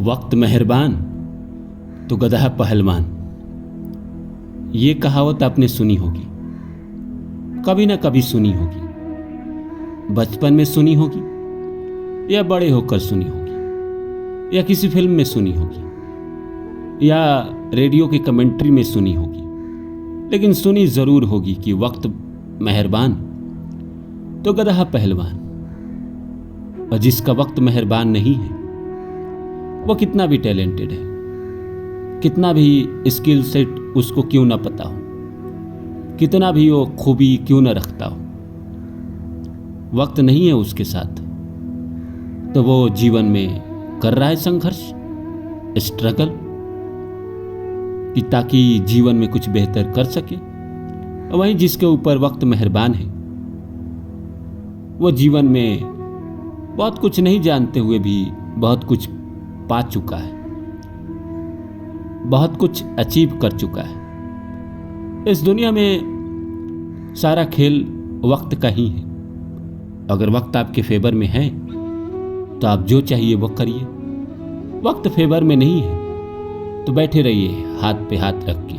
वक्त मेहरबान तो गधा पहलवान। ये कहावत आपने सुनी होगी, कभी ना कभी सुनी होगी। बचपन में सुनी होगी या बड़े होकर सुनी होगी या किसी फिल्म में सुनी होगी या रेडियो की कमेंट्री में सुनी होगी, लेकिन सुनी जरूर होगी कि वक्त मेहरबान तो गधा पहलवान। और जिसका वक्त मेहरबान नहीं है वो कितना भी टैलेंटेड है, कितना भी स्किल सेट उसको क्यों ना पता हो, कितना भी वो खूबी क्यों ना रखता हो, वक्त नहीं है उसके साथ तो वो जीवन में कर रहा है संघर्ष, स्ट्रगल, कि ताकि जीवन में कुछ बेहतर कर सके। वहीं जिसके ऊपर वक्त मेहरबान है वो जीवन में बहुत कुछ नहीं जानते हुए भी बहुत कुछ पा चुका है, बहुत कुछ अचीव कर चुका है। इस दुनिया में सारा खेल वक्त का ही है। अगर वक्त आपके फेवर में है तो आप जो चाहिए वो करिए, वक्त फेवर में नहीं है तो बैठे रहिए हाथ पे हाथ रख के।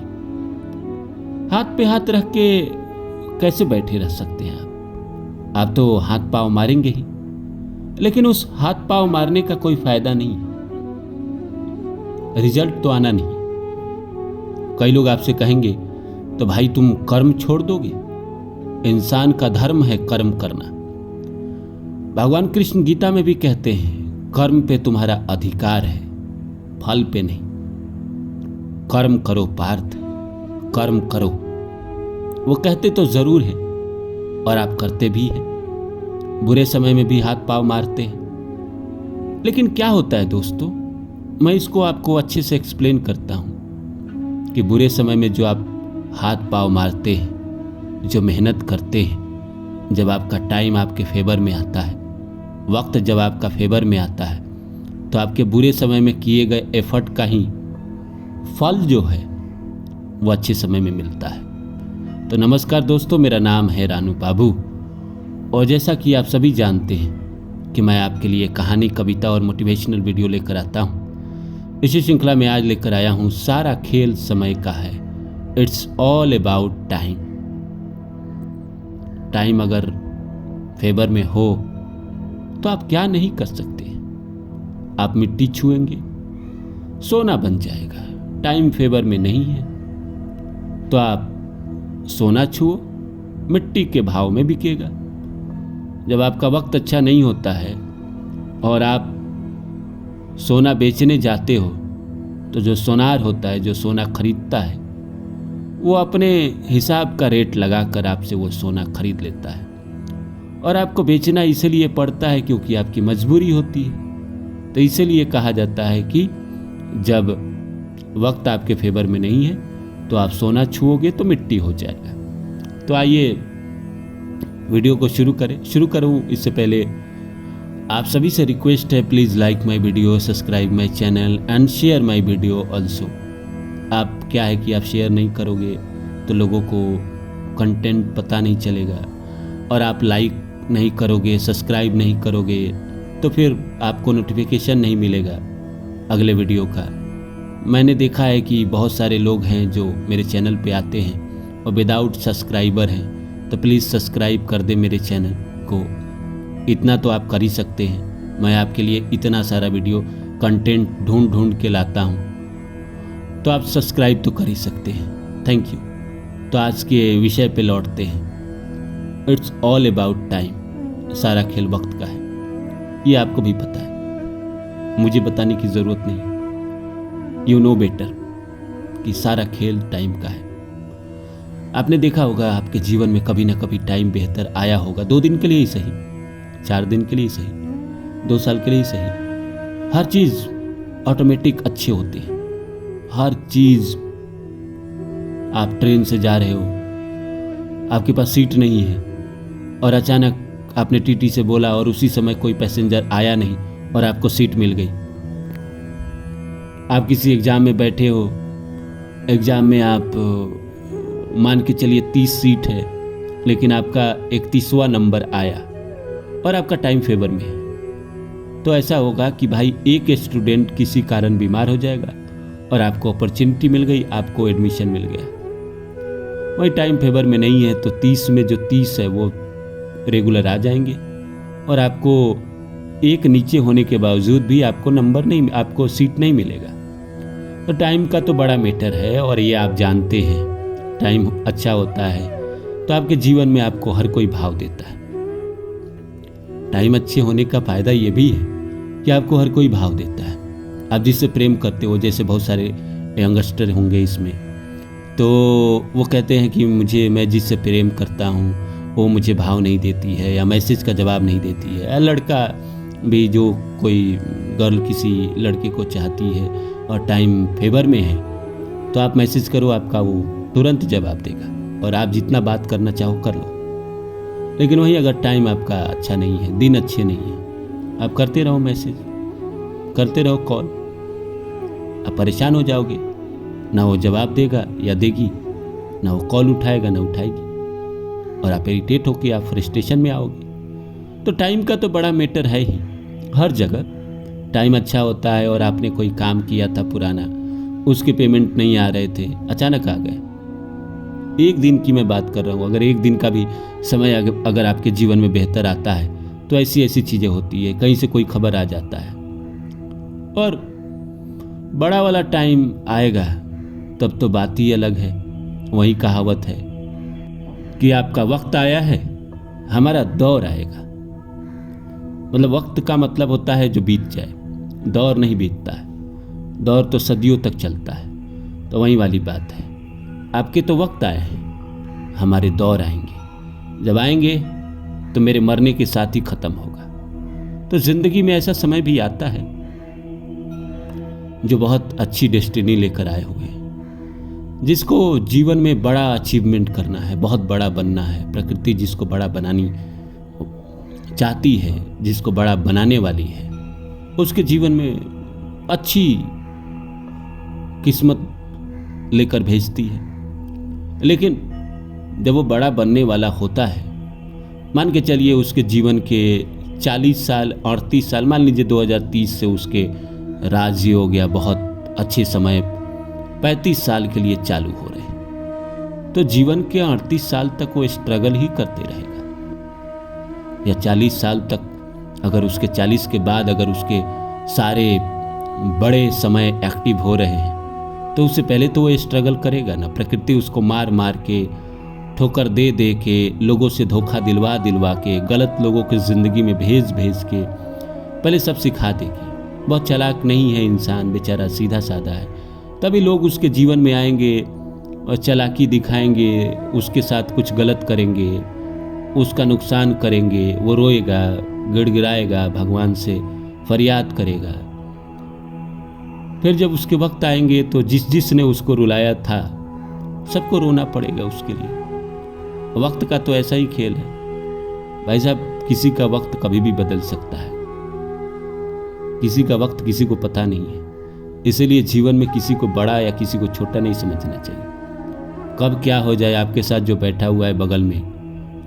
हाथ पे हाथ रख के कैसे बैठे रह सकते हैं आप तो हाथ पांव मारेंगे ही, लेकिन उस हाथ पांव मारने का कोई फायदा नहीं है, रिजल्ट तो आना नहीं। कई लोग आपसे कहेंगे तो भाई तुम कर्म छोड़ दोगे? इंसान का धर्म है कर्म करना। भगवान कृष्ण गीता में भी कहते हैं कर्म पे तुम्हारा अधिकार है, फल पे नहीं। कर्म करो पार्थ, कर्म करो। वो कहते तो जरूर हैं और आप करते भी हैं, बुरे समय में भी हाथ पांव मारते हैं। लेकिन क्या होता है दोस्तों, मैं इसको आपको अच्छे से एक्सप्लेन करता हूं कि बुरे समय में जो आप हाथ पांव मारते हैं, जो मेहनत करते हैं, जब आपका टाइम आपके फेवर में आता है, वक्त जब आपका फेवर में आता है, तो आपके बुरे समय में किए गए एफर्ट का ही फल जो है वो अच्छे समय में मिलता है। तो नमस्कार दोस्तों, मेरा नाम है रानू बाबू और जैसा कि आप सभी जानते हैं कि मैं आपके लिए कहानी, कविता और मोटिवेशनल वीडियो लेकर आता हूं। इसी श्रृंखला में आज लेकर आया हूं सारा खेल समय का है, it's all about time. Time अगर फेवर में हो तो आप क्या नहीं कर सकते। आप मिट्टी छुएंगे सोना बन जाएगा। टाइम फेवर में नहीं है तो आप सोना छुओ, मिट्टी के भाव में बिकेगा। जब आपका वक्त अच्छा नहीं होता है और आप सोना बेचने जाते हो तो जो सोनार होता है, जो सोना खरीदता है, वो अपने हिसाब का रेट लगाकर आपसे वो सोना खरीद लेता है। और आपको बेचना इसलिए पड़ता है क्योंकि आपकी मजबूरी होती है। तो इसीलिए कहा जाता है कि जब वक्त आपके फेवर में नहीं है तो आप सोना छुओगे तो मिट्टी हो जाएगा। तो आइए वीडियो को शुरू करूं इससे पहले आप सभी से रिक्वेस्ट है, please like my video, subscribe my channel and share my video also. आप क्या है कि आप शेयर नहीं करोगे तो लोगों को कंटेंट पता नहीं चलेगा, और आप लाइक नहीं करोगे, सब्सक्राइब नहीं करोगे तो फिर आपको नोटिफिकेशन नहीं मिलेगा अगले वीडियो का। मैंने देखा है कि बहुत सारे लोग हैं जो मेरे चैनल पे आते हैं और विदाउट सब्सक्राइबर हैं, तो प्लीज़ सब्सक्राइब कर दे मेरे चैनल को। इतना तो आप कर ही सकते हैं। मैं आपके लिए इतना सारा वीडियो कंटेंट ढूंढ के लाता हूँ, तो आप सब्सक्राइब तो कर ही सकते हैं। Thank you. तो आज के विषय पे लौटते हैं। इट्स ऑल अबाउट टाइम, सारा खेल वक्त का है। ये आपको भी पता है, मुझे बताने की ज़रूरत नहीं। यू नो बेटर कि सारा खेल टाइम का है। आपने देखा होगा आपके जीवन में कभी ना कभी टाइम बेहतर आया होगा, 2 दिन के लिए ही सही, 4 दिन के लिए ही सही, 2 साल के लिए ही सही। हर चीज़ ऑटोमेटिक अच्छे होते हैं। हर चीज़, आप ट्रेन से जा रहे हो, आपके पास सीट नहीं है और अचानक आपने टीटी से बोला और उसी समय कोई पैसेंजर आया नहीं और आपको सीट मिल गई। आप किसी एग्ज़ाम में बैठे हो, एग्ज़ाम में आप मान के चलिए 30 सीट है, लेकिन आपका 31वां नंबर आया और आपका टाइम फेवर में है। तो ऐसा होगा कि भाई एक स्टूडेंट किसी कारण बीमार हो जाएगा और आपको अपॉर्चुनिटी मिल गई, आपको एडमिशन मिल गया। वही टाइम फेवर में नहीं है तो 30 में जो 30 है वो रेगुलर आ जाएंगे और आपको एक नीचे होने के बावजूद भी आपको सीट नहीं मिलेगा। तो टाइम का तो बड़ा मैटर है और ये आप जानते हैं। टाइम अच्छा होता है तो आपके जीवन में आपको हर कोई भाव देता है। टाइम अच्छे होने का फायदा ये भी है कि आपको हर कोई भाव देता है। आप जिससे प्रेम करते हो, जैसे बहुत सारे यंगस्टर होंगे इसमें, तो वो कहते हैं कि मैं जिससे प्रेम करता हूँ वो मुझे भाव नहीं देती है या मैसेज का जवाब नहीं देती है। या लड़का भी, जो कोई गर्ल किसी लड़के को चाहती है और टाइम फेवर में है तो आप मैसेज करो, आपका वो तुरंत जवाब देगा और आप जितना बात करना चाहो कर लो। लेकिन वहीं अगर टाइम आपका अच्छा नहीं है, दिन अच्छे नहीं है, आप करते रहो मैसेज, करते रहो कॉल, आप परेशान हो जाओगे। ना वो जवाब देगा या देगी, ना वो कॉल उठाएगा ना उठाएगी और आप इरिटेट होकर आप फ्रस्ट्रेशन में आओगे। तो टाइम का तो बड़ा मैटर है ही हर जगह। टाइम अच्छा होता है और आपने कोई काम किया था पुराना, उसके पेमेंट नहीं आ रहे थे, अचानक आ गए। एक दिन की मैं बात कर रहा हूँ, अगर एक दिन का भी समय अगर आपके जीवन में बेहतर आता है तो ऐसी ऐसी चीज़ें होती है, कहीं से कोई खबर आ जाता है। और बड़ा वाला टाइम आएगा तब तो बात ही अलग है। वही कहावत है कि आपका वक्त आया है, हमारा दौर आएगा। मतलब वक्त का मतलब होता है जो बीत जाए, दौर नहीं बीतता है। दौर तो सदियों तक चलता है। तो वही वाली बात है, आपके तो वक्त आए हैं, हमारे दौर आएंगे। जब आएंगे तो मेरे मरने के साथ ही खत्म होगा। तो जिंदगी में ऐसा समय भी आता है जो बहुत अच्छी डेस्टिनी लेकर आए हुए हैं, जिसको जीवन में बड़ा अचीवमेंट करना है, बहुत बड़ा बनना है। प्रकृति जिसको बड़ा बनानी चाहती है, जिसको बड़ा बनाने वाली है, उसके जीवन में अच्छी किस्मत लेकर भेजती है। लेकिन जब वो बड़ा बनने वाला होता है, मान के चलिए उसके जीवन के 40 साल 38 साल, मान लीजिए 2030 से उसके राजयोग या बहुत अच्छे समय 35 साल के लिए चालू हो रहे हैं, तो जीवन के 38 साल तक वो स्ट्रगल ही करते रहेगा। या 40 साल तक, अगर उसके 40 के बाद अगर उसके सारे बड़े समय एक्टिव हो रहे हैं तो उससे पहले तो वो स्ट्रगल करेगा ना। प्रकृति उसको मार मार के, ठोकर दे दे के, लोगों से धोखा दिलवा दिलवा के, गलत लोगों की ज़िंदगी में भेज भेज के पहले सब सिखा देगी। बहुत चालाक नहीं है इंसान, बेचारा सीधा साधा है। तभी लोग उसके जीवन में आएंगे और चालाकी दिखाएंगे, उसके साथ कुछ गलत करेंगे, उसका नुकसान करेंगे। वो रोएगा, गिड़गिड़ाएगा, भगवान से फरियाद करेगा। फिर जब उसके वक्त आएंगे तो जिसने उसको रुलाया था सबको रोना पड़ेगा उसके लिए। वक्त का तो ऐसा ही खेल है भाई साहब, किसी का वक्त कभी भी बदल सकता है, किसी का वक्त किसी को पता नहीं है। इसीलिए जीवन में किसी को बड़ा या किसी को छोटा नहीं समझना चाहिए। कब क्या हो जाए, आपके साथ जो बैठा हुआ है बगल में,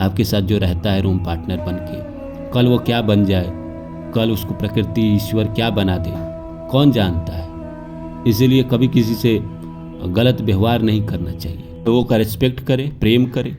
आपके साथ जो रहता है रूम पार्टनर बन के, कल वो क्या बन जाए, कल उसको प्रकृति ईश्वर क्या बना दे, कौन जानता है। इसीलिए कभी किसी से गलत व्यवहार नहीं करना चाहिए। लोगों का रिस्पेक्ट करें, प्रेम करें,